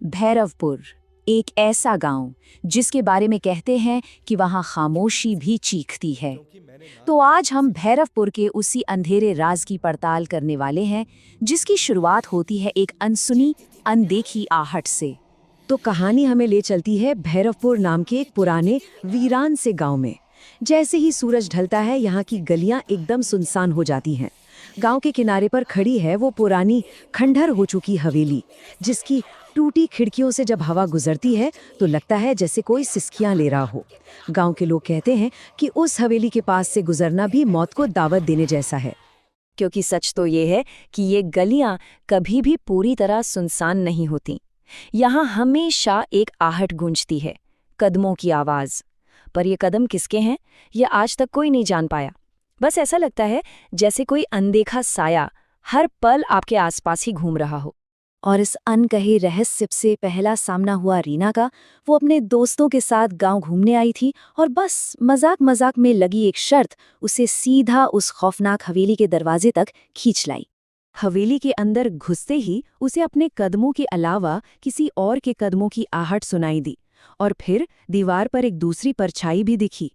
भैरवपुर, एक ऐसा गांव जिसके बारे में कहते हैं कि वहां खामोशी भी चीखती है। तो आज हम भैरवपुर के उसी अंधेरे राज की पड़ताल करने वाले हैं जिसकी शुरुआत होती है एक अनसुनी, अनदेखी आहट से। तो कहानी हमें ले चलती है भैरवपुर नाम के एक पुराने वीरान से गांव में। जैसे ही सूरज ढलता है यहाँ की गलियां एकदम सुनसान हो जाती हैं। गांव के किनारे पर खड़ी है वो पुरानी खंडहर हो चुकी हवेली, जिसकी टूटी खिड़कियों से जब हवा गुजरती है तो लगता है जैसे कोई सिसकियां ले रहा हो। गांव के लोग कहते हैं कि उस हवेली के पास से गुजरना भी मौत को दावत देने जैसा है। क्योंकि सच तो ये है कि ये गलियां कभी भी पूरी तरह सुनसान नहीं होती। यहाँ हमेशा एक आहट गूंजती है, कदमों की आवाज। पर ये कदम किसके हैं, ये आज तक कोई नहीं जान पाया। बस ऐसा लगता है जैसे कोई अनदेखा साया हर पल आपके आसपास ही घूम रहा हो। और इस अनकहे रहस्य से पहला सामना हुआ रीना का। वो अपने दोस्तों के साथ गांव घूमने आई थी और बस मजाक मजाक में लगी एक शर्त उसे सीधा उस खौफनाक हवेली के दरवाजे तक खींच लाई। हवेली के अंदर घुसते ही उसे अपने कदमों के अलावा किसी और के कदमों की आहट सुनाई दी, और फिर दीवार पर एक दूसरी परछाई भी दिखी।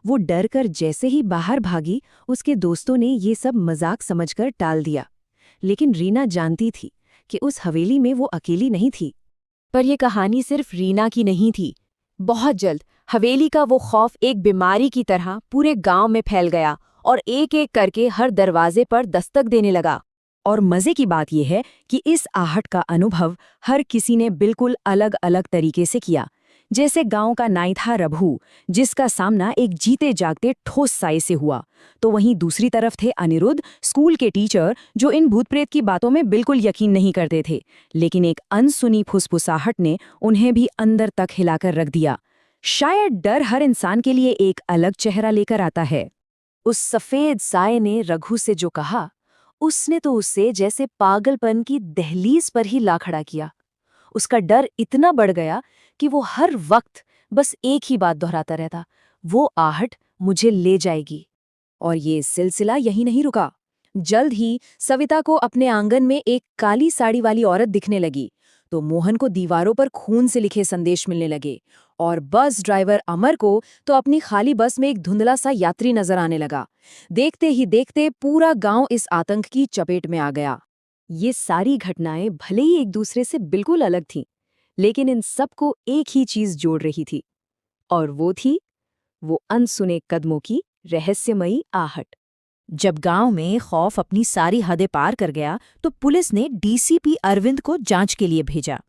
वो डर कर जैसे ही बाहर भागी, उसके दोस्तों ने ये सब मजाक समझकर टाल दिया। लेकिन रीना जानती थी कि उस हवेली में वो अकेली नहीं थी। पर यह कहानी सिर्फ रीना की नहीं थी। बहुत जल्द हवेली का वो खौफ एक बीमारी की तरह पूरे गांव में फैल गया और एक एक करके हर दरवाजे पर दस्तक देने लगा। और मजे की बात यह है कि इस आहट का अनुभव हर किसी ने बिल्कुल अलग अलग तरीके से किया। जैसे गांव का नाई था रघु, जिसका सामना एक जीते जागते ठोस साए से हुआ, तो वहीं दूसरी तरफ थे अनिरुद्ध, स्कूल के टीचर, जो इन भूत प्रेत की बातों में बिल्कुल यकीन नहीं करते थे। लेकिन एक अनसुनी फुसफुसाहट ने उन्हें भी अंदर तक हिलाकर रख दिया। शायद डर हर इंसान के लिए एक अलग चेहरा लेकर आता है। उस सफेद साए ने रघु से जो कहा, उसने तो उसे जैसे पागलपन की दहलीज पर ही ला खड़ा किया। उसका डर इतना बढ़ गया कि वो हर वक्त बस एक ही बात दोहराता रहता, वो आहट मुझे ले जाएगी। और ये सिलसिला यहीं नहीं रुका। जल्द ही सविता को अपने आंगन में एक काली साड़ी वाली औरत दिखने लगी, तो मोहन को दीवारों पर खून से लिखे संदेश मिलने लगे, और बस ड्राइवर अमर को तो अपनी खाली बस में एक धुंधला सा यात्री नजर आने लगा। देखते ही देखते पूरा गांव इस आतंक की चपेट में आ गया। ये सारी घटनाएं भले ही एक दूसरे से बिल्कुल अलग थीं, लेकिन इन सबको एक ही चीज जोड़ रही थी, और वो थी वो अनसुने कदमों की रहस्यमयी आहट। जब गांव में खौफ अपनी सारी हदें पार कर गया, तो पुलिस ने डीसीपी अरविंद को जांच के लिए भेजा।